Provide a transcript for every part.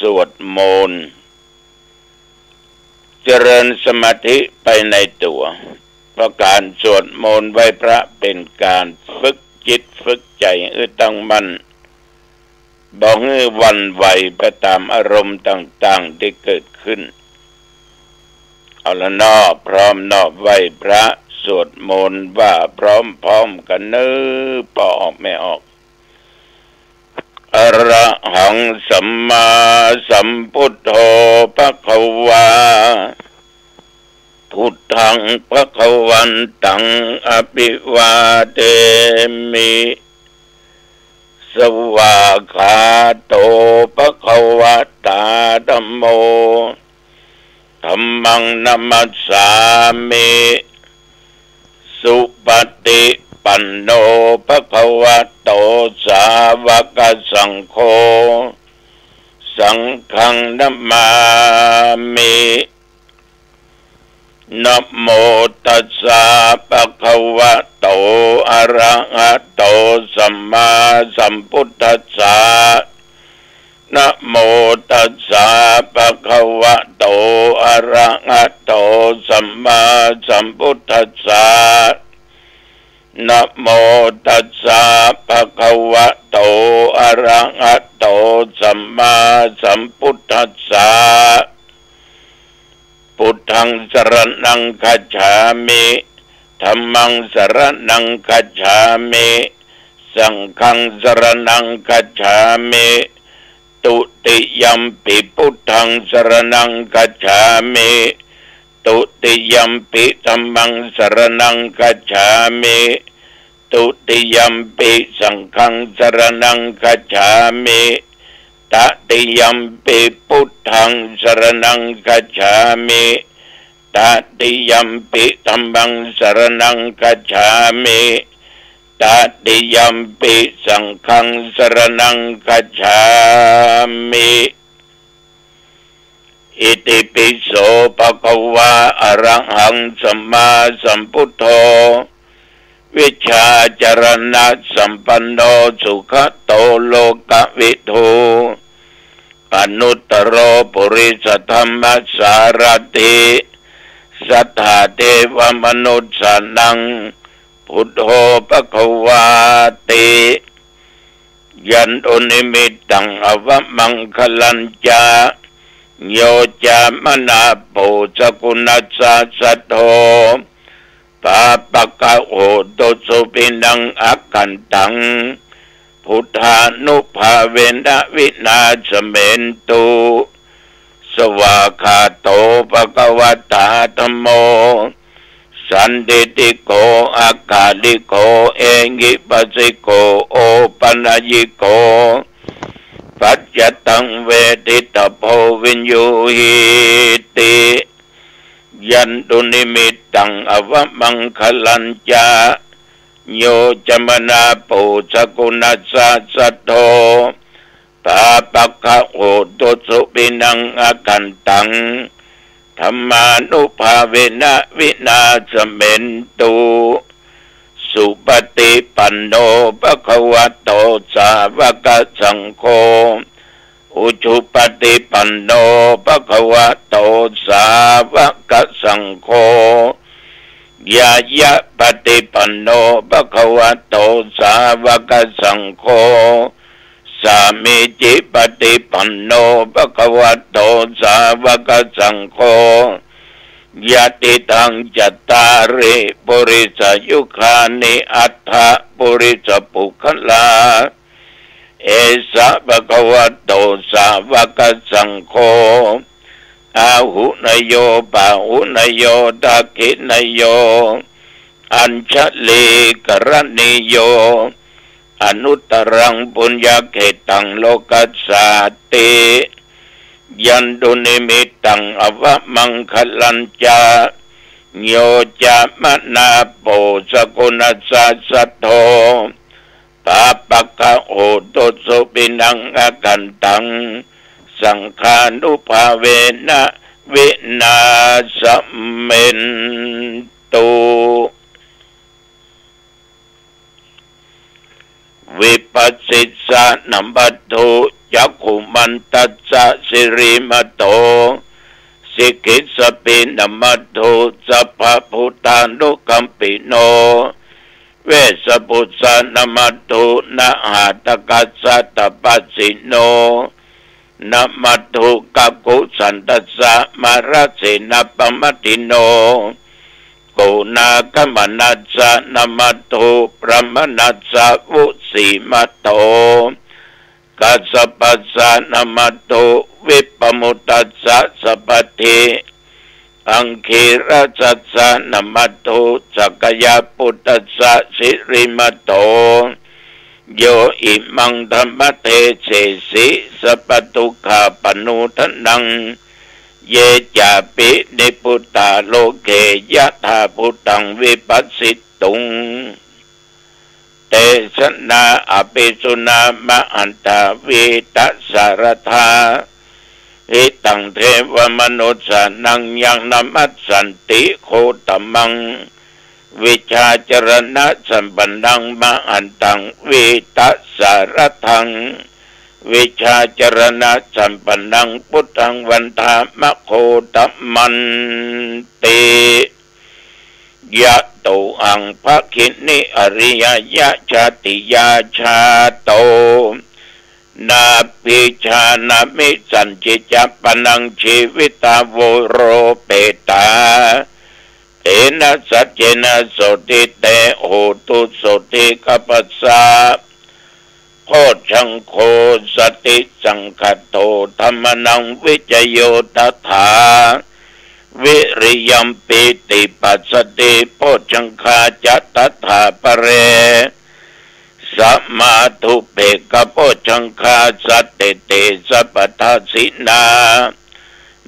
สวดมนต์เจริญสมาธิไปในตัวเพราะการสวดมนต์ไหว้พระเป็นการฝึกจิตฝึกใจตั้งมั่นบ่ให้หวั่นไหวไปตามอารมณ์ต่างๆที่เกิดขึ้นเอาละนอบพร้อมนอบไหว้พระสวดมนต์ว่าพร้อมๆกันพอออกไม่ออกอะระหังสัมมาสัมพุทโธภควาพุทธังภวันตังอภิวาเทมิสวากขาโตภควตาธัมโมธัมมังนัมมัสสามิสุปฏิปันโนภควโตสาวกสังโฆสังฆังนัมมามินะโมตัสสะภะคะวะโตอะระหะโตสัมมาสัมพุทธัสสะนะโมตัสสะภะคะวะโตอะระหะโตสัมมาสัมพุทธัสสะนะโมตัสสะภะคะวะโตอะระหะโตสัมมาสัมพุทธัสสะพุทธังสรณังคัจฉามิธัมมังสรณังคัจฉามิสังฆังสรณังคัจฉามิตุติยัมปิพุทธังสรณังคัจฉามิตุติยัมปิธัมมังสรณังคัจฉามิตุติยัมปิสังฆังสรณังคัจฉามิตติยัมปิพุทธังสรณังคัจฉามิตติยัมปิธัมมังสรณังคัจฉามิตติยัมปิสังฆังสรณังคัจฉามิอิติปิโสภะคะวะอะระหังสัมมาสัมพุทโธวิชชาจรณะสัมปันโนสุขโตโลกวิทูอนุตตโรปุริสธรรมสารติสัทธาเทวมนุษย์สนังพุทโธภควาติยันตุนิมิตตังอวมังคลัญจาโยจามนาปุสกุณัสสะสัทโธปาปะกะโอตุสุปินังอกันตังพุทธานุภาเวนะวินาสเมนตุสวากขาโตภควตาธัมโมสันติติโกอากาลิโกเองิปัสสิโกโอปัญญิโกปัจจตังเวทิตโพวินยูหิติยันตุนิมิตตังอวมังคลัญจาโยจมนาปุสกุณัสสะสัทโธปาปะกะโอตุสุปินังอกันตังธัมมานุภาเวนะวินาสเมนตุสุปฏิปันโนภควโตสาวกสังโฆอุชุปฏิปันโนภควโตสาวกสังโฆยายะปฏิปันโนภควโตสาวกสังโฆสามิจิปฏิปันโนภควโตสาวกสังโฆยะติตังจัตตาริปุริสยุคานิอัฏฐปุริสปุคลาเอสะภควโตสาวกสังโฆอาหุนโยปาหุนโยทักขินโยอัญชลีกรณิโยอนุตตรังปุญญเขตังโลกัสสาติยันตุนิมิตตังอวมังคลัญจาโยจามนาโปสกุณัสสะสัทโธปาปะกะโอตุสุปินังอกันตังสังฆานุภาเวนะวินาสเมนตุวิปัสสิสานัมปัตถุ จักขุมันตัสสะสิริมโตสิกิสปินมัตโตสัพพพุทธานุกัมปิโนเวสปุสสะนมัตโตนะหาตกัสสะตปัสสิโนนะมัตโตกักกุสันตัสสะมาราเสนะปมัตติโนโกนากมนัสสะนะมัตโตปรมนัสสะวุสีมัตโตกัสสะปัสสะนะมัตโตวิปมุตตัสสะสัพพทิอังคีรัสสะนะมัตโตสักยะปุตตัสสะสิริมัตโตโยอิมังธรรมเทเสสิสัพพทุกขาปนุทนังเยจาปินิพุตตาโลเกยะธาพุตังวิปัสสิตุงเตชนะอภิสุนามะอันตาวิตัสสารธาหิตังเทวมนุษสานังยังนมัสสันติโคตมังวิชาจรณะสัมปันนังมะอันตังวิตัสสารทังวิชาจรณะสัมปันนังพุทธังวันธามะโคตมันติยะโตอังภคินิอริยยะชาติยาชาโตนาปิชานามิสันจิจปนังชีวิตาโวโรเปตาเตนะสัจเจนะโสติเตโหตุโสติกัปปะสะโพชังโคสติสังคโตธรรมนังวิจโยตถาวิริยัมปิติปัสสติโพชังคาจัตถาปะเรสัมมาทุเปกโพชังคาสัตเตเตสัพพทัสสินา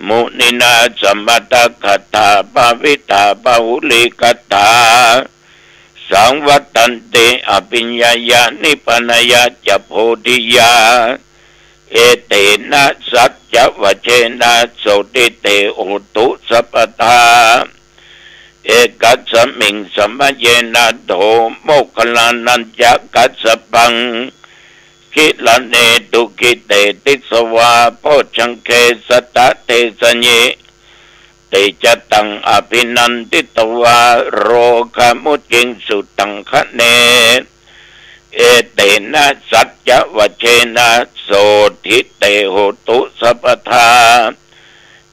มุนินาสัมมตคตาภาวิตาภาหุลิกตาสังวัตันเตอภิญญายานิพพานายาจะโพธิยาเอเตนะสัจจวเชนะโสติเตโอตุสัพพทาเอกัสสมิงสัมเยนะโธโมคคลานันจะกัสสปังคิลเนตุกิเตติสวาโพชังเคสตะเตสเญเตจตังอภินันติตวาโรคามุจิงสุตังคะเนเอเตนะสัจจวเชนะโสทิเตโหตุสัพพทา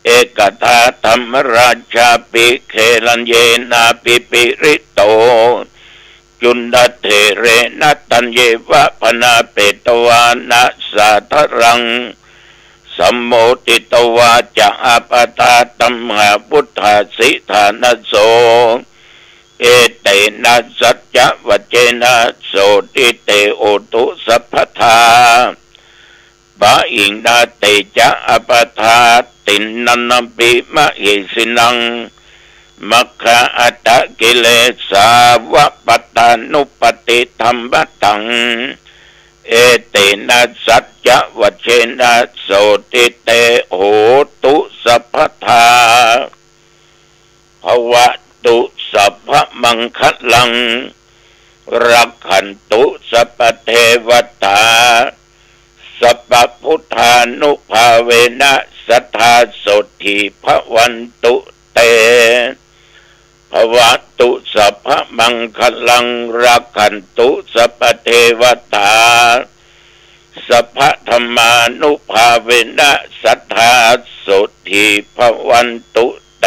เอกทาธรรมราชาปิเคลันเยนาปิปิริโตจุนดาเทเรนัตัญเยวะพนาเปตวานะสาทรังสัมโมติตวาจะอาปตาตัมหาพุทธาสิธานโสเอเตนะสัจจวเจนะโสติเตโอตุสัพพทาบาอิงนาเตจะอาปทาตินนันนปิมะหิสินังมัคคะอัตตะกิเลสาวะปัตตานุปติธรรมตังเอเตนะสัจจวเชนะโสติเตโหตุสัพพทาภวตุสัพพมังคลังรักขันตุสัพพเทวตาสัพพพุทธานุภาเวนะสัทธาโสติภวันตุเตภวตุสัพพมังคลังรักขันตุสัพพเทวตาสัพพธรรมานุภาเวนะสัทธาโสติภวันตุเต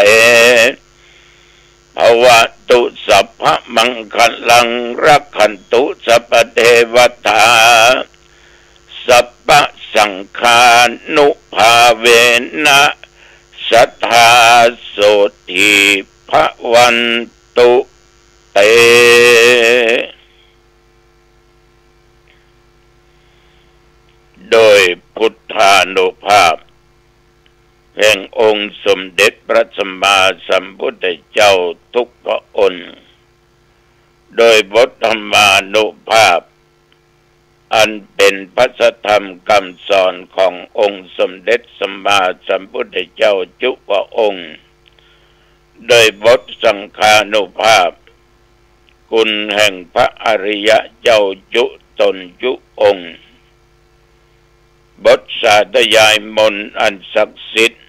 ภวตุสัพพมังคลังรักขันตุสัพพเทวตาสัพพสังฆานุภาเวนะสัทธาโสติภวันตุเตโดยพุทธานุภาพแห่งองค์สมเด็จพระสัมมาสัมพุทธเจ้าทุกพระองค์โดยบทธรรมานุภาพอันเป็นพระธรรมคำสอนขององค์สมเด็จสัมมาสัมพุทธเจ้าจุพระองค์โดยบทสังฆานุภาพคุณแห่งพระอริยเจ้าจุตนจุองค์ บทสาธยายมนต์อันศักดิ์สิทธิ์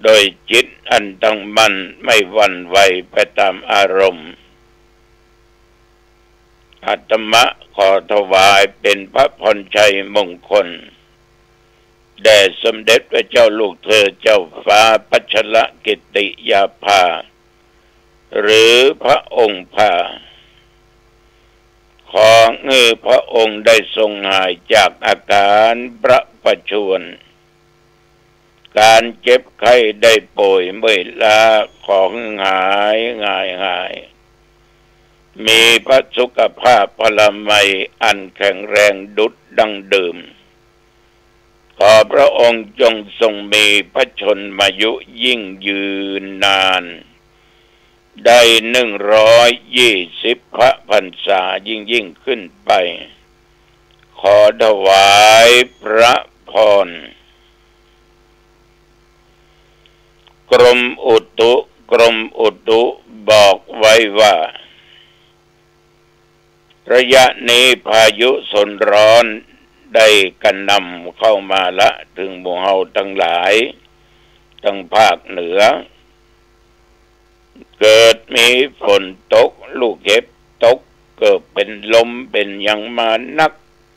โดยจิตอันตั้งมั่นไม่หวั่นไหวไปตามอารมณ์อาตมาขอถวายเป็นพระพรชัยมงคลแด่สมเด็จพระเจ้าลูกเธอเจ้าฟ้าพัชรกิติยาภาหรือพระองค์ภาขอพระองค์ได้ทรงหายจากอาการประประชวรการเจ็บไข้ได้ป่วยเมื่อยล้าของหายมีพระสุขภาพพลามัยอันแข็งแรงดุจดังเดิมขอพระองค์จงทรงมีพระชนมายุยิ่งยืนนานได้120 พระพรรษายิ่งขึ้นไปขอถวายพระพรกรมอุตุบอกไว้ว่าระยะนี้พายุโซนร้อนได้กระหน่ำเข้ามาละถึงหมู่เฮาทั้งหลายทั้งภาคเหนือเกิดมีฝนตกลูกเห็บตกเกิดเป็นลมเป็นอย่างมานัก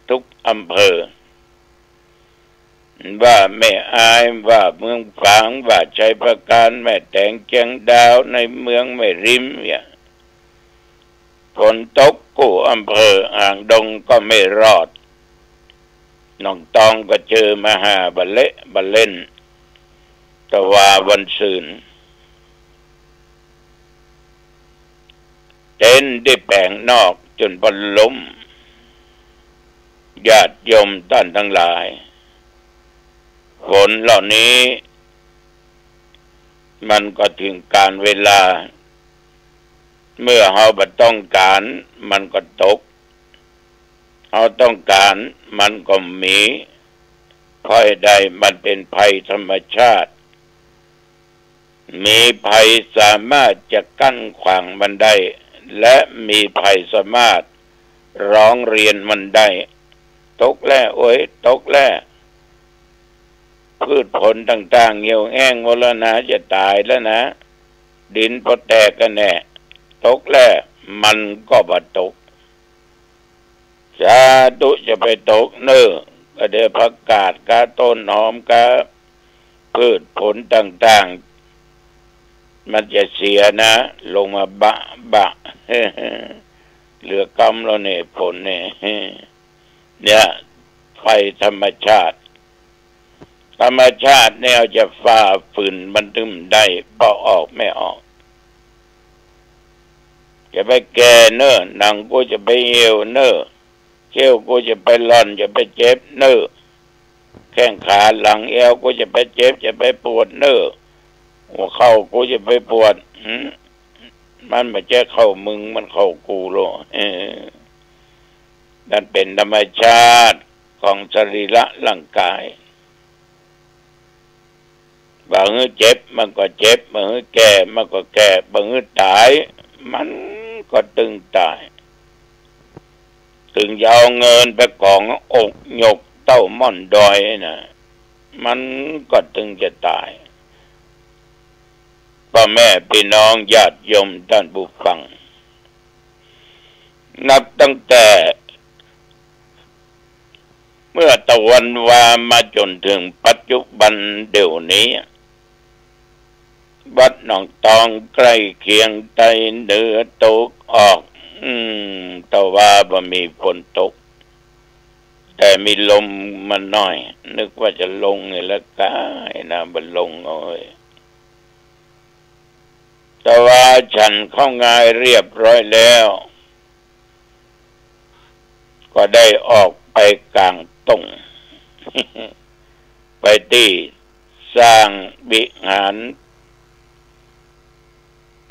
ทุกอำเภอว่าแม่อายว่าเมืองฝางว่าชัยประการแม่แตงแจงดาวในเมืองแม่ริมเนี่ยฝนตกกู้อำเภออ่างดงก็ไม่รอดน้องตองก็เจอมหาบัลเล่นตะวาวันซืนเต้นได้แปลงนอกจนบรรล้มญาติโยมท่านทั้งหลายฝนเหล่านี้มันก็ถึงการเวลาเมื่อเราบ่ต้องการมันก็ตกเราต้องการมันก็มีค่อยใดมันเป็นภัยธรรมชาติมีภัยสามารถจะกั้นขวางมันได้และมีภัยสามารถร้องเรียนมันได้ตกแล้วโอ้ยตกแล้วพืชผลต่างๆเหี่ยวแห้งหมดแล้วนะจะตายแล้วนะดินพอแตกกันแน่ตกแล้วมันก็บ่ตกสาธุจะไปตกเน้อก็ได้ผักกาดกะต้นหอมกะพืชผลต่างๆมันจะเสียนะลงมาบะ เหลือกำแล้วเนี่ยผลเนี่ยไฟธรรมชาติเนี่ยจะฝ่าฝืนมันตึมได้พอออกไม่ออกจะไปแก่เน้อหนังกูจะไปเหี่ยวเน้อเขี้ยวกูจะไปร่อนจะไปเจ็บเน้อแข้งขาหลังเอวกูจะไปเจ็บจะไปปวดเน้อหัวเข่ากูจะไปปวดมันไม่ใช่เข้ามึงมันเข้ากูโลนั่นเป็นธรรมชาติของสรีระร่างกายบางเจ็บมันก็เจ็บบางแก่มันก็แก่บางตายมันก็ตึงตายถึงจะเอาเงินไปกองอกหยกเต้าม่อนดอยนะมันก็ตึงจะตายพ่อแม่พี่น้องญาติโยมท่านผู้ฟังนับตั้งแต่เมื่อตะวันวามาจนถึงปัจจุบันเดี๋ยวนี้วัดหนองตองใกล้เคียงใต้เหนือตกออกตะว่าบ่มีฝนตกแต่มีลมมันน้อยนึกว่าจะลงไงละกายนะมันลงเอาแต่ว่าฉันเข้างายเรียบร้อยแล้วก็ได้ออกไปกลางตง ไปที่สร้างวิหาร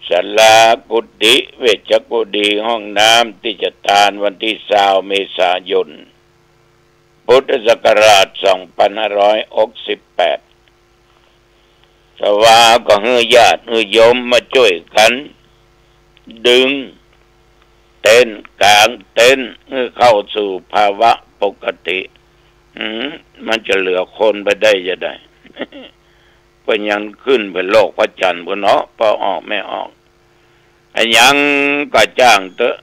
ศาลากุฏิเวชกุฏิห้องน้ำที่จะทานวันที่20 เมษายนพุทธศักราช 2568แต่ว่าก็ให้ญาติโยมมาช่วยกันดึงเต้นกลางเต้นเข้าสู่ภาวะปกติ มันจะเหลือคนไปได้จะได้ เพิ่นยังขึ้นไปโลกพระจันทร์พุ่นเนาะพอออกไม่ออกอันยังก็จ้างเถอะ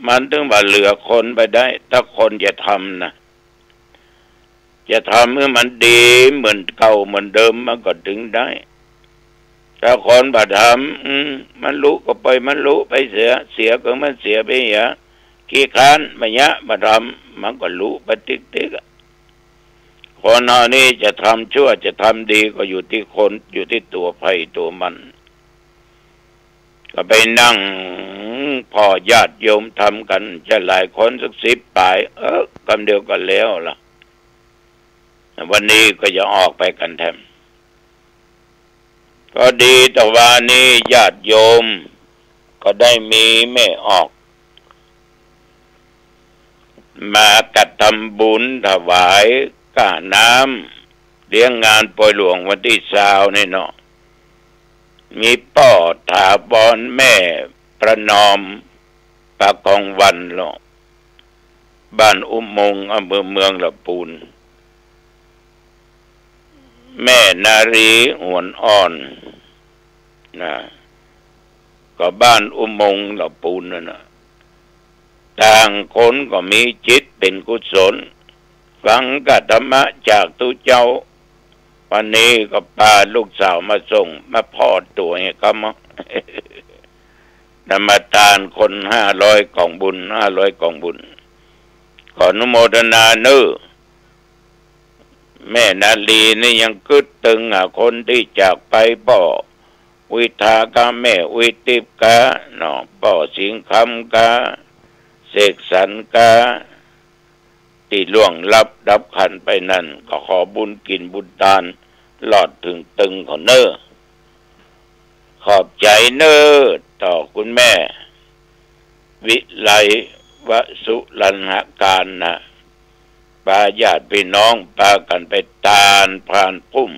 มันถึงว่าเหลือคนไปได้ถ้าคนจะทำนะจะทำเมื่อมันดีเหมือนเก่าเหมือนเดิมมันก็ถึงได้ถ้าคนบ่ทำมันรู้ก็ไปมันรู้ไปเสียก็มันเสียไปขี้ค้านไม่ยะบ่ทำมันก็รู้ไปติ๊กคนเอานี่จะทำชั่วจะทำดีก็อยู่ที่คนอยู่ที่ตัวไผ่ตัวมันก็ไปนั่งพ่อญาติโยมทำกันจะหลายคนสัก10 ปลายคำเดียวกันแล้วล่ะวันนี้ก็จะออกไปกันแทนก็ดีแต่ว่านี้ญาติโยมก็ได้มีแม่ออกมากระทำบุญถวายก้าน้ำเลี้ยงงานปล่อยหลวงวันที่20นี่เนาะมีพ่อถาบอนแม่ประนอมปากกองวันเนาะบ้านอุโมงค์อำเภอเมืองลำพูนแม่นารีหวนอ่อนนะก็บ้านอุโมงค์ลำพูนนะต่างคนก็มีจิตเป็นกุศลฟังกัธรรมะจากตุเจ้าวันนี้ก็พาลูกสาวมาส่งมาพอดตัวให้เขามา ธรรมทานคน500 กล่องบุญ500 กล่องบุญขออนุโมทนาเน้อแม่นาลีนี่ยังกึดตึงคนที่จากไปพ่อวิทากาแม่วิติปกาเนาะพ่อสิงคำกาเสกสรรกาที่ล่วงลับดับขันไปนั่นก็ขอบุญกินบุญทานหลอดถึงตึงของเน้อขอบใจเน้อต่อคุณแม่วิไลวสุรัญหการนะปาญาติพี่น้องปากันไปตาลพานพุ่ม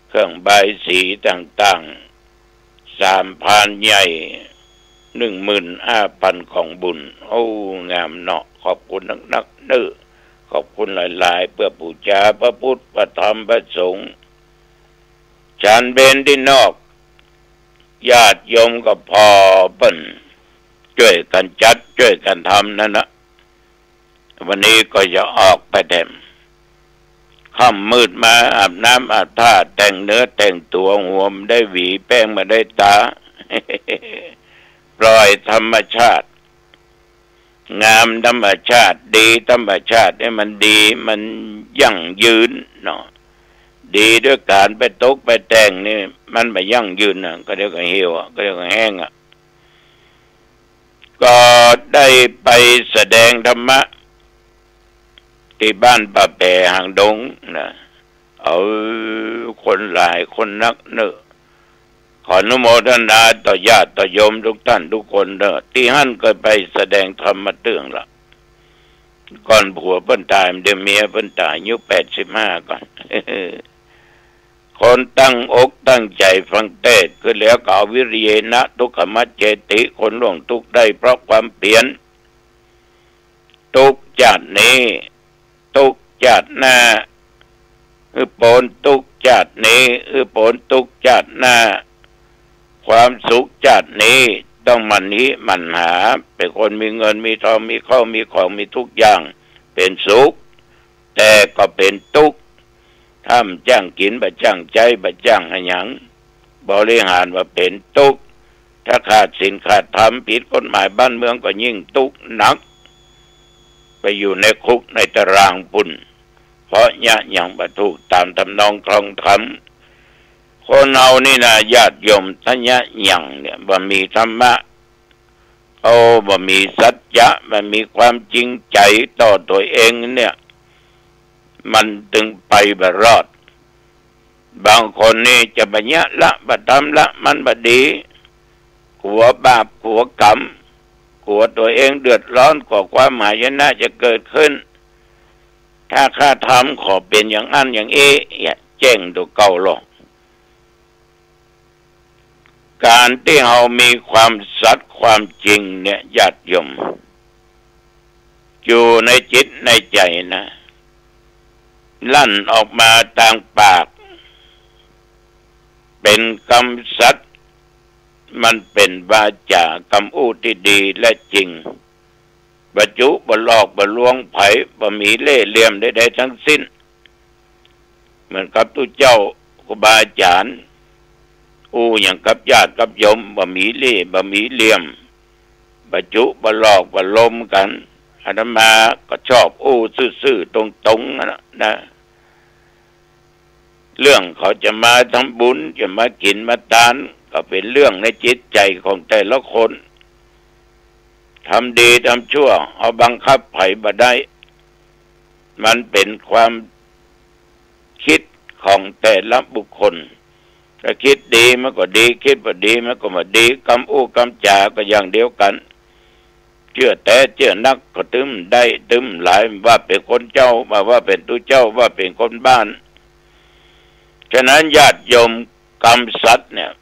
เครื่องใบสีต่างๆ3 พานใหญ่ 15,000 ของบุญโอ้งามเนาะขอบคุณนักเน้อขอบคุณหลายๆเพื่อบูชาพระพุทธพระธรรมพระสงฆ์ฉันเบนที่นอกญาติโยมก็พอเปิ้นช่วยกันจัดช่วยกันทำนั่นนะวันนี้ก็จะออกไปแถมค่ำมืดมาอาบน้ำอาบท่าแต่งเนื้อแต่งตัวหัวมได้หวีแป้งมาได้ตา ปล่อยธรรมชาติงามธรรมชาติดีธรรมชาติให้มันดีมันยั่งยืนเนาะดีด้วยการไปตกไปแต่งนี่มันไม่ยั่งยืนก็เรียกว่าเหี่ยวก็เรียกว่าแห้งก็ได้ไปแสดงธรรมะที่บ้านป่าแปะหางดงนะเอาคนหลายคนนักเนอะขออนุโมทนาต่อญาติต่อโยมทุกท่านทุกคนเนอะที่หั่นเคยไปแสดงธรรมมาเตืองละก่อนผัวเพิ่นตายเดี๋ยวเมียเพิ่นตายอายุ85ก่อน คนตั้งอกตั้งใจฟังเทศน์คือแล้วก็เอาวิริยนะทุกขมัจเจติคนล่วงทุกข์ได้เพราะความเปลี่ยนทุกชาตินี้ทุกชาติหน้าผลทุกชาตินี้ผลทุกชาติหน้าความสุขชาตินี้ต้องมันหาเป็นคนมีเงินมีทองมีข้าวมีของมีทุกอย่างเป็นสุขแต่ก็เป็นทุกข์ทำจ้างกินบ่จ้างใจบ่จ้างหยังบริหารว่าเป็นทุกข์ถ้าขาดศีลขาดธรรมผิดกฎหมายบ้านเมืองก็ยิ่งทุกข์หนักไปอยู่ในคุกในตารางปุ่นเพราะยะยังบ่ถูกตามทำนองคลองธรรมคนเอานี่นะญาติโยมทัญญะยังเนี่ยบ่มีธรรมะบ่มีสัจจะบ่มีความจริงใจต่อตัวเองเนี่ยมันถึงไปบ่รอดบางคนนี่จะบัญญัติละบ่ทำละมันบ่ดีกลัวบาปกลัวกรรมกลัวตัวเองเดือดร้อนกลัวความหายนะจะเกิดขึ้นถ้าข้าทำขอเป็นอย่างนั้นอย่างอย่าแจ้งตัวเก่าหรอกการที่เรามีความสัตย์ความจริงเนี่ยญาติโยมอยู่ในจิตในใจนะ ลั่นออกมาทางปากเป็นคำสัตย์มันเป็นวาจาคำอู้ที่ดีและจริงบ่จุบ่หลอกบ่ลวงไผบ่มีเล่ห์เหลี่ยมใดๆทั้งสิ้นเหมือนกับตุเจ้าครูบาอาจารย์อย่างกับญาติกับโยมบ่มีเล่ห์บ่มีเหลี่ยมบ่จุบ่หลอกบ่ล้มกันอาตมาก็ชอบซื่อๆตรงๆนะเรื่องเขาจะมาทำบุญจะมากินมาทานก็เป็นเรื่องในจิตใจของแต่ละคนทำดีทำชั่วเอาบังคับไผบ่ได้มันเป็นความคิดของแต่ละบุคคลถ้าคิดดีมันก็ดีคิดบ่ดีมันก็บ่ดีคำคำจาก็อย่างเดียวกันเชื่อแต่เชื่อนักก็ตึมได้ตึมหลายว่าเป็นคนเจ้าว่าเป็นตุเจ้าว่าเป็นคนบ้านฉะนั้นญาติโยมกรรมสัตว์เนี่ย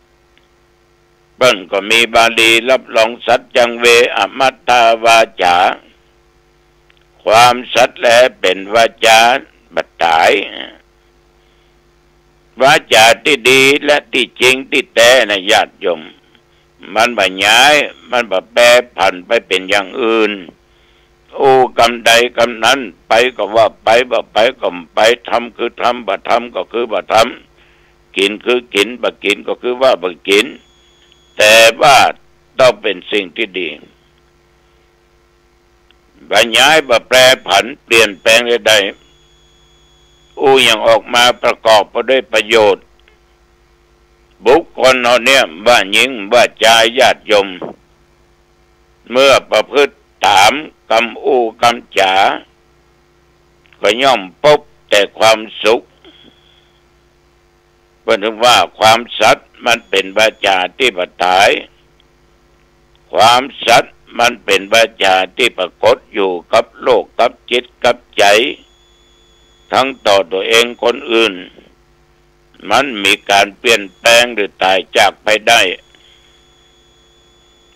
เปิ้นก็มีบาลีรับรองสัจจังเวอมัตตาวาจาความสัตย์แลเป็นวาจาบัดตายวาจาที่ดีและที่จริงที่แท้นะญาติโยมมันบ่ย้ายมันบ่แปรผันไปเป็นอย่างอื่นกรรมใดกรรมนั้นไปก็ว่าไปบ่ไปก็ไปทำคือทำบ่ทำก็คือบ่ทำกินคือกินบ่กินก็คือว่าบ่กินแต่ว่าต้องเป็นสิ่งที่ดีบ่ย้ายบ่แปรผันเปลี่ยนแปลงใดๆอย่างออกมาประกอบไปด้วยประโยชน์บุคคลเอาเนี่ยว่าหญิงว่าชายญาติโยมเมื่อประพฤติตามคำคำจาก็ย่อมพบแต่ความสุขเพราะถึงว่าความสัตย์มันเป็นวาจาที่ปฏิบัติความสัตย์มันเป็นวาจาที่ปรากฏอยู่กับโลกกับจิตกับใจทั้งต่อตัวเองคนอื่นมันมีการเปลี่ยนแปลงหรือตายจากไปได้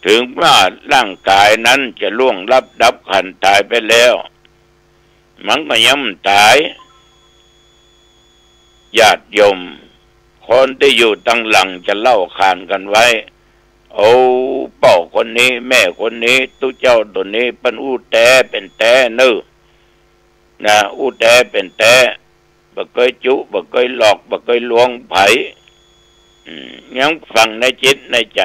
ถึงว่าร่างกายนั้นจะล่วงลับดับขันตายไปแล้วมันก็ยังตายญาติโยมคนที่อยู่ตั้งหลังจะเล่าขานกันไว้ป่อคนนี้แม่คนนี้ตุเจ้าตัวนี้เป็นแต่เป็นแต่นะแต่เป็นแต่บ่เคยจุบ่เคยหลอกบ่เคยลวงไผยังฟังในจิตในใจ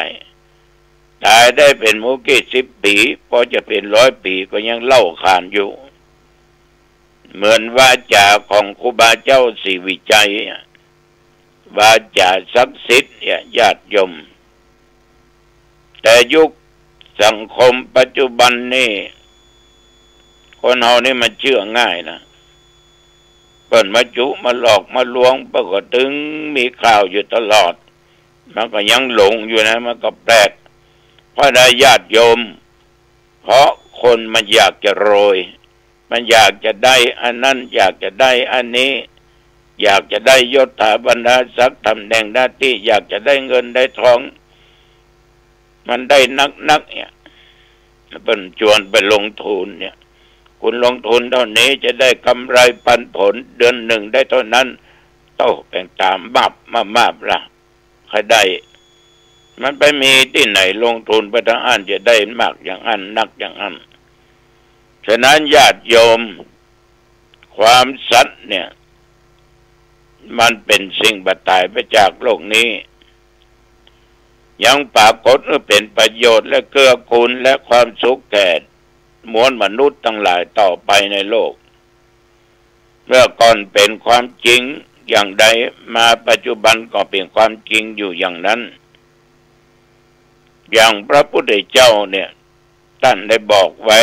ตายได้เป็นโมกี้10 ปีพอจะเป็น100 ปีก็ยังเล่าขานอยู่เหมือนวาจาของครูบาเจ้าศรีวิจัยวาจาศักดิ์สิทธิ์ญาติโยมแต่ยุคสังคมปัจจุบันนี่คนเฮานี่มันเชื่อง่ายนะเปิ้นมาจุมาหลอกมาลวงปรากฏถึงมีข่าวอยู่ตลอดมันก็ยังหลงอยู่นะมันก็แปลกเพราะได้ญาติโยมเพราะคนมันอยากจะโรยมันอยากจะได้อันนั้นอยากจะได้อันนี้อยากจะได้ยศถาบรรดาศักดิ์ตำแหน่งหน้าที่อยากจะได้เงินได้ทองมันได้นักเนี่ยเป็นชวนไปลงทุนเนี่ยคุณลงทุนเท่านี้จะได้กำไรปันผลเดือนหนึ่งได้เท่านั้นโตเป็นตามมาละใครได้มันไปมีที่ไหนลงทุนไปทางอันจะได้มากอย่างอันนักอย่างอันฉะนั้นญาติโยมความสัตย์เนี่ยมันเป็นสิ่งบัดตายไปจากโลกนี้ยังปรากฏว่าเป็นประโยชน์และเกื้อกูลและความสุขแก่มวลมนุษย์ทั้งหลายต่อไปในโลกเมื่อก่อนเป็นความจริงอย่างใดมาปัจจุบันก็เป็นความจริงอยู่อย่างนั้นอย่างพระพุทธเจ้าเนี่ยท่านได้บอกไว้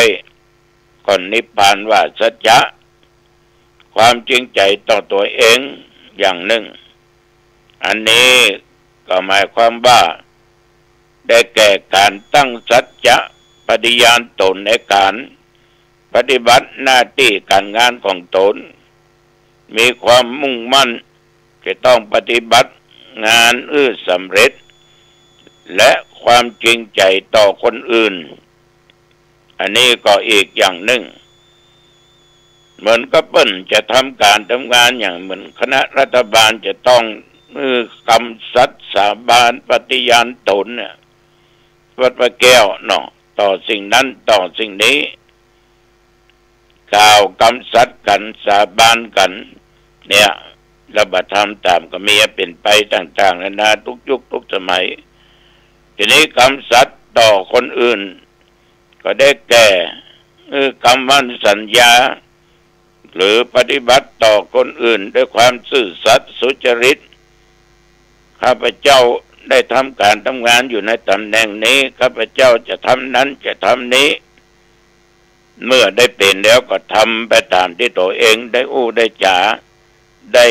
ก่อนนิพพานว่าสัจจะความจริงใจต่อตัวเองอย่างหนึ่งอันนี้ก็หมายความว่าได้แก่การตั้งสัจจะปฏิญาณตนในการปฏิบัติหน้าที่การงานของตนมีความมุ่งมั่นจะต้องปฏิบัติงานสำเร็จและความจริงใจต่อคนอื่นอันนี้ก็อีกอย่างหนึ่ง เหมือนกับเปิ้นจะทำการทำงานอย่างเหมือนคณะรัฐบาลจะต้องกำสัตย์สาบานปฏิญาณตนเนี่ยวัดพระแก้วเนาะต่อสิ่งนั้นต่อสิ่งนี้กล่าวกำสัตย์กันสาบานกันเนี่ยระบธรรมตามก็มีเป็นไปต่างๆนานาทุกยุคทุกสมัยทีนี้กำสัตย์ต่อคนอื่นก็ได้แก่คำมั่นสัญญาหรือปฏิบัติต่อคนอื่นด้วยความซื่อสัตย์สุจริตข้าพเจ้าได้ทำการทำงานอยู่ในตำแหน่งนี้ข้าพเจ้าจะทำนั้นจะทำนี้เมื่อได้เป็นแล้วก็ทำไปตามที่ตัวเองได้ได้จ่าได้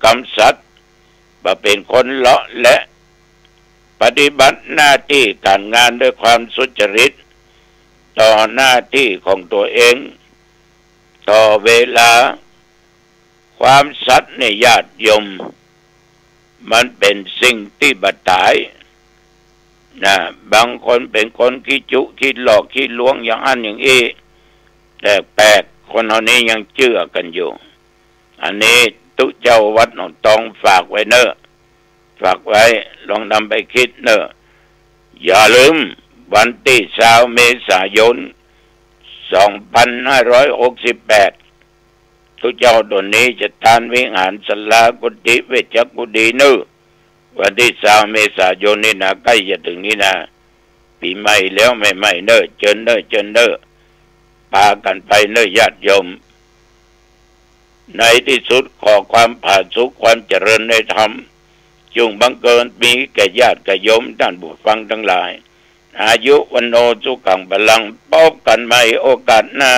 กำสัตย์มาเป็นคนเลาะและปฏิบัติหน้าที่การงานด้วยความสุจริตต่อหน้าที่ของตัวเองต่อเวลาความสัตย์ในญาติโยมมันเป็นสิ่งที่บัดตายนะบางคนเป็นคนขี้จุขี้หลอกขี้ลวงอย่างอันอย่างนี้แต่แปลกคนเหล่านี้ยังเชื่อกันอยู่อันนี้ตุเจ้าวัดหนองตองฝากไว้เนอะฝากไว้ลองนำไปคิดเนอะอย่าลืมวันที่20 เมษายน 2568ทุกเจ้าตัวนี้จะทานวิหารศาลากุฏิเวชกุฏิเนอะวันที่20 เมษายนนี่นะใกล้จะถึงนี่นะปีใหม่แล้วไม่เนอะเจิญเนอะพากันไปเนอะญาติโยมในที่สุดขอความผาสุกความเจริญในธรรมจงบังเกิดมีแก่ญาติแก่โยมท่านผู้ฟังทั้งหลายอายุวันโนสุขังพลังพบกันใหม่โอกาสหน้า